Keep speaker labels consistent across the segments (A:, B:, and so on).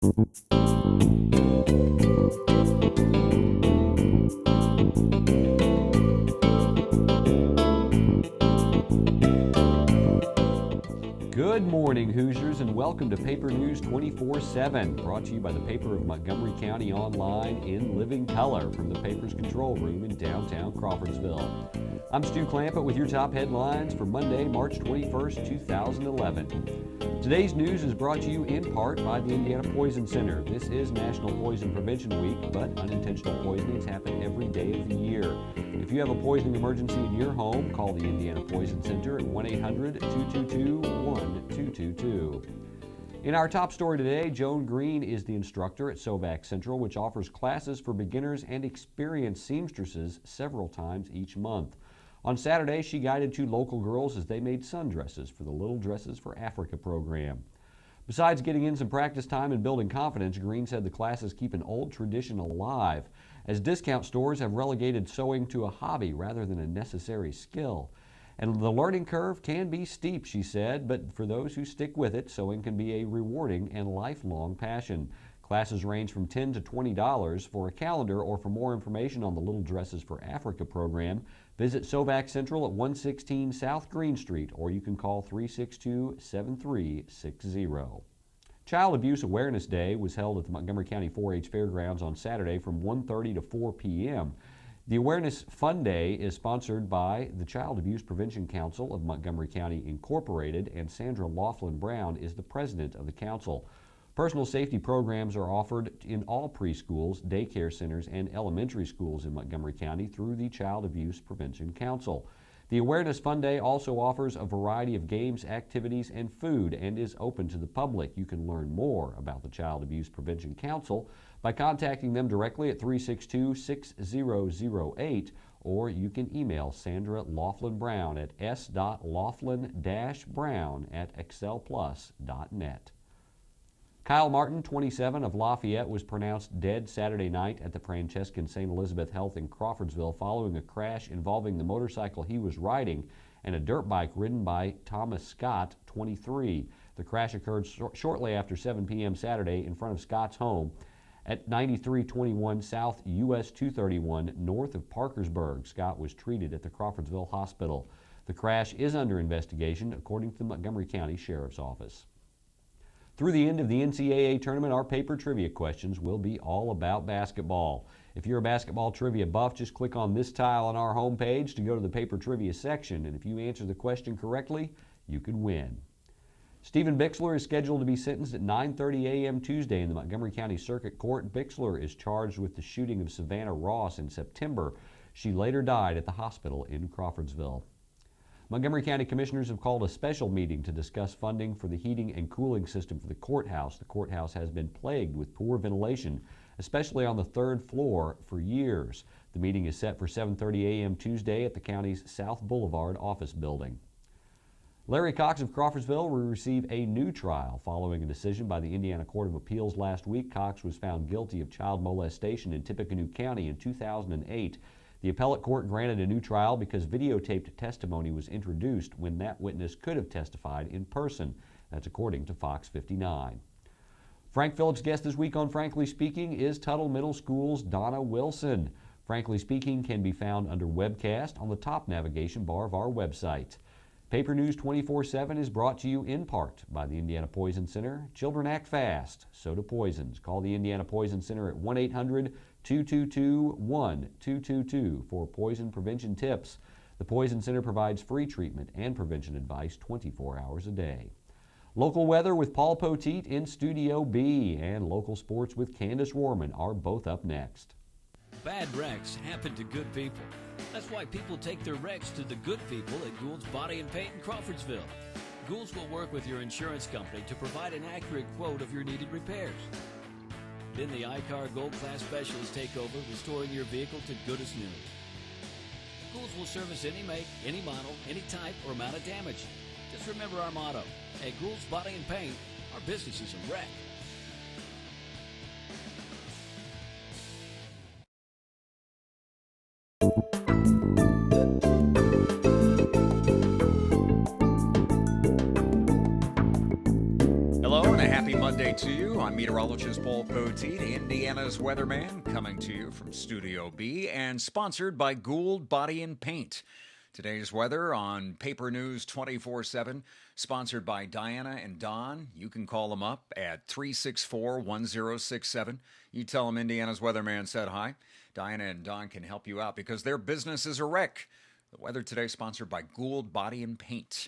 A: Good morning, Hoosiers, and welcome to Paper News 24/7, brought to you by the Paper of Montgomery County online in living color from the paper's control room in downtown Crawfordsville. I'm Stu Clampett with your top headlines for Monday, March 21st, 2011. Today's news is brought to you in part by the Indiana Poison Center. This is National Poison Prevention Week, but unintentional poisonings happen every day of the year. If you have a poisoning emergency in your home, call the Indiana Poison Center at 1-800-222-1222. In our top story today, Joan Green is the instructor at SOVAC Central, which offers classes for beginners and experienced seamstresses several times each month. On Saturday, she guided two local girls as they made sundresses for the Little Dresses for Africa program. Besides getting in some practice time and building confidence, Green said the classes keep an old tradition alive, as discount stores have relegated sewing to a hobby rather than a necessary skill. And the learning curve can be steep, she said, but for those who stick with it, sewing can be a rewarding and lifelong passion. Classes range from $10 to $20 for a calendar, or for more information on the Little Dresses for Africa program, visit SOVAC Central at 116 South Green Street, or you can call 362-7360. Child Abuse Awareness Day was held at the Montgomery County 4-H Fairgrounds on Saturday from 1:30 to 4 p.m. The Awareness Fun Day is sponsored by the Child Abuse Prevention Council of Montgomery County Incorporated, and Sandra Laughlin Brown is the president of the council. Personal safety programs are offered in all preschools, daycare centers, and elementary schools in Montgomery County through the Child Abuse Prevention Council. The Awareness Fun Day also offers a variety of games, activities, and food, and is open to the public. You can learn more about the Child Abuse Prevention Council by contacting them directly at 362-6008, or you can email Sandra Laughlin Brown at s.laughlin-brown@excelplus.net. Kyle Martin, 27, of Lafayette, was pronounced dead Saturday night at the Francescan St. Elizabeth Health in Crawfordsville following a crash involving the motorcycle he was riding and a dirt bike ridden by Thomas Scott, 23. The crash occurred shortly after 7 p.m. Saturday in front of Scott's home at 9321 South US 231 north of Parkersburg. Scott was treated at the Crawfordsville Hospital. The crash is under investigation, according to the Montgomery County Sheriff's Office. Through the end of the NCAA tournament, our paper trivia questions will be all about basketball. If you're a basketball trivia buff, just click on this tile on our homepage to go to the paper trivia section, and if you answer the question correctly, you could win. Stephen Bixler is scheduled to be sentenced at 9:30 a.m. Tuesday in the Montgomery County Circuit Court. Bixler is charged with the shooting of Savannah Ross in September. She later died at the hospital in Crawfordsville. Montgomery County Commissioners have called a special meeting to discuss funding for the heating and cooling system for the courthouse. The courthouse has been plagued with poor ventilation, especially on the third floor, for years. The meeting is set for 7:30 a.m. Tuesday at the county's South Boulevard office building. Larry Cox of Crawfordsville will receive a new trial following a decision by the Indiana Court of Appeals last week. Cox was found guilty of child molestation in Tippecanoe County in 2008. The appellate court granted a new trial because videotaped testimony was introduced when that witness could have testified in person. That's according to Fox 59. Frank Phillips' guest this week on Frankly Speaking is Tuttle Middle School's Donna Wilson. Frankly Speaking can be found under webcast on the top navigation bar of our website. Paper News 24/7 is brought to you in part by the Indiana Poison Center. Children act fast, so do poisons. Call the Indiana Poison Center at 1-800-222-1222 for poison prevention tips. The Poison Center provides free treatment and prevention advice 24 hours a day. Local weather with Paul Poteet in Studio B, and local sports with Candace Warman are both up next.
B: Bad wrecks happen to good people. That's why people take their wrecks to the good people at Gould's Body and Paint in Crawfordsville. Gould's will work with your insurance company to provide an accurate quote of your needed repairs. Then the I-Car Gold Class specialists take over, restoring your vehicle to good as new. Gould's will service any make, any model, any type, or amount of damage. Just remember our motto: at Gould's Body and Paint, our business is a wreck.
C: Monday to you. I'm meteorologist Paul Poteet, Indiana's weatherman, coming to you from Studio B and sponsored by Gould Body and Paint. Today's weather on Paper News 24/7, sponsored by Diana and Don. You can call them up at 364-1067. You tell them Indiana's weatherman said hi. Diana and Don can help you out because their business is a wreck. The weather today sponsored by Gould Body and Paint.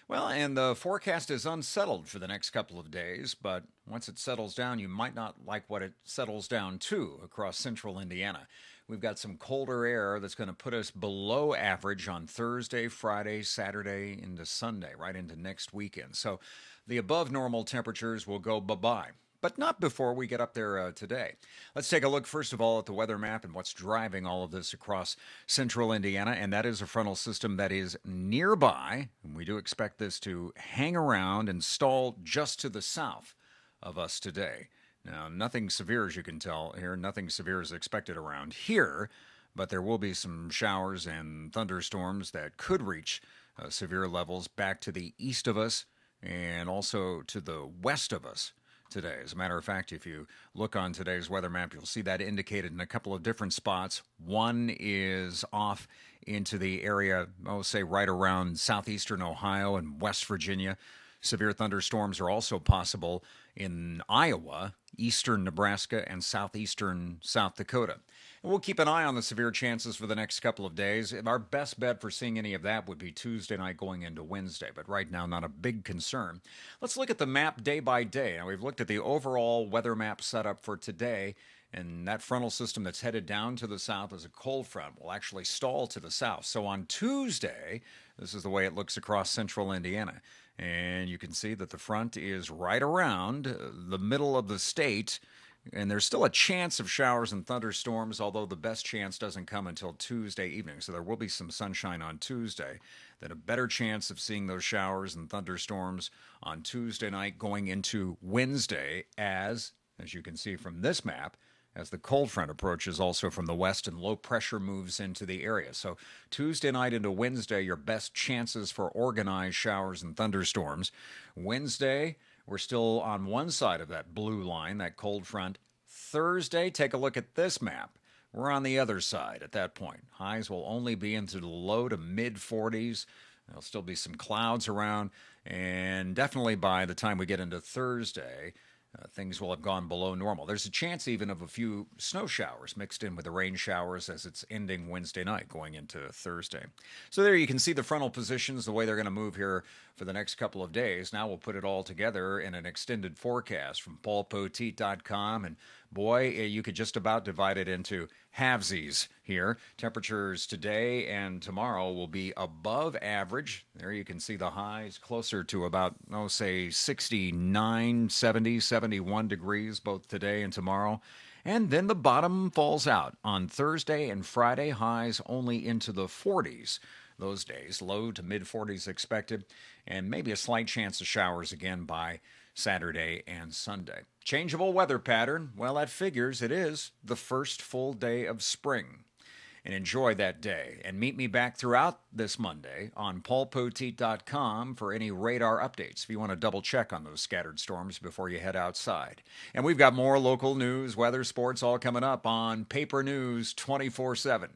C: Well, and the forecast is unsettled for the next couple of days, but once it settles down, you might not like what it settles down to across central Indiana. We've got some colder air that's going to put us below average on Thursday, Friday, Saturday, into Sunday, right into next weekend. So the above normal temperatures will go bye-bye. But not before we get up there today. Let's take a look, first of all, at the weather map and what's driving all of this across central Indiana, and that is a frontal system that is nearby. And we do expect this to hang around and stall just to the south of us today. Now, nothing severe, as you can tell here. Nothing severe is expected around here, but there will be some showers and thunderstorms that could reach severe levels back to the east of us and also to the west of us today. As a matter of fact, if you look on today's weather map, you'll see that indicated in a couple of different spots. One is off into the area, say right around southeastern Ohio and West Virginia. Severe thunderstorms are also possible in Iowa, eastern Nebraska, and southeastern South Dakota. And we'll keep an eye on the severe chances for the next couple of days. Our best bet for seeing any of that would be Tuesday night going into Wednesday, but right now not a big concern. Let's look at the map day by day. Now, we've looked at the overall weather map setup for today, and that frontal system that's headed down to the south as a cold front will actually stall to the south. So on Tuesday, this is the way it looks across central Indiana. And you can see that the front is right around the middle of the state. And there's still a chance of showers and thunderstorms, although the best chance doesn't come until Tuesday evening. So there will be some sunshine on Tuesday. Then a better chance of seeing those showers and thunderstorms on Tuesday night going into Wednesday as you can see from this map, as the cold front approaches also from the west and low pressure moves into the area. So Tuesday night into Wednesday, your best chances for organized showers and thunderstorms. Wednesday, we're still on one side of that blue line, that cold front. Thursday, take a look at this map. We're on the other side at that point. Highs will only be into the low to mid 40s. There'll still be some clouds around. And definitely by the time we get into Thursday, things will have gone below normal. There's a chance even of a few snow showers mixed in with the rain showers as it's ending Wednesday night going into Thursday. So there you can see the frontal positions, the way they're going to move here for the next couple of days. Now we'll put it all together in an extended forecast from paulpoteet.com. And boy, you could just about divide it into halvesies here. Temperatures today and tomorrow will be above average. There you can see the highs closer to about, say 69, 70, 71 degrees both today and tomorrow. And then the bottom falls out on Thursday and Friday, highs only into the 40s. Those days, low to mid 40s expected, and maybe a slight chance of showers again by Saturday and Sunday. Changeable weather pattern. Well, that figures it is the first full day of spring. And enjoy that day. And meet me back throughout this Monday on paulpoteet.com for any radar updates if you want to double check on those scattered storms before you head outside. And we've got more local news, weather, sports all coming up on Paper News 24/7.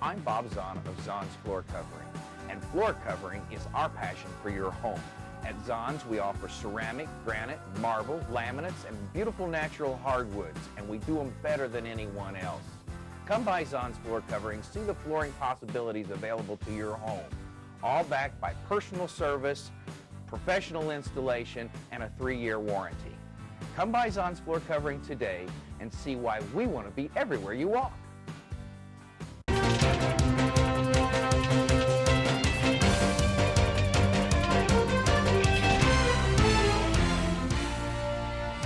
D: I'm Bob Zahn of Zahn's Floor Covering, and floor covering is our passion for your home. At Zahn's, we offer ceramic, granite, marble, laminates, and beautiful natural hardwoods, and we do them better than anyone else. Come by Zahn's Floor Covering, see the flooring possibilities available to your home, all backed by personal service, professional installation, and a 3-year warranty. Come by Zahn's Floor Covering today and see why we want to be everywhere you walk.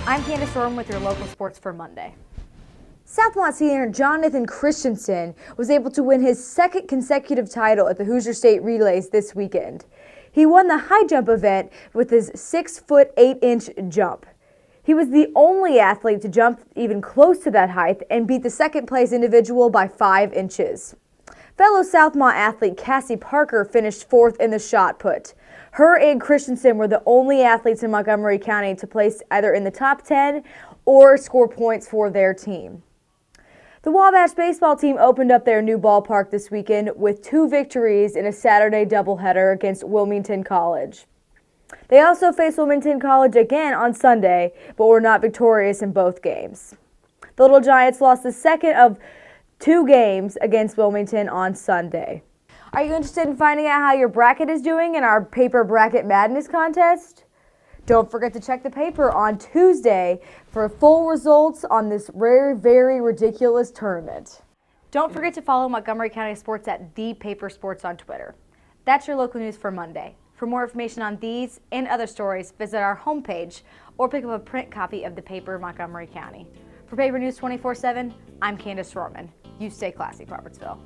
E: I'm Candace Orm with your local sports for Monday.
F: Southmont senior Jonathan Christensen was able to win his second consecutive title at the Hoosier State Relays this weekend. He won the high jump event with his 6'8" jump. He was the only athlete to jump even close to that height and beat the second place individual by 5 inches. Fellow Southmont athlete Cassie Parker finished 4th in the shot put. Her and Christensen were the only athletes in Montgomery County to place either in the top 10 or score points for their team. The Wabash baseball team opened up their new ballpark this weekend with 2 victories in a Saturday doubleheader against Wilmington College. They also faced Wilmington College again on Sunday, but were not victorious in both games. The Little Giants lost the second of 2 games against Wilmington on Sunday. Are you interested in finding out how your bracket is doing in our Paper Bracket Madness contest? Don't forget to check the paper on Tuesday for full results on this very ridiculous tournament. Don't forget to follow Montgomery County Sports at The Paper Sports on Twitter. That's your local news for Monday. For more information on these and other stories, visit our homepage or pick up a print copy of the paper Montgomery County. For Paper News 24/7, I'm Candace Rohrman. You stay classy, Crawfordsville.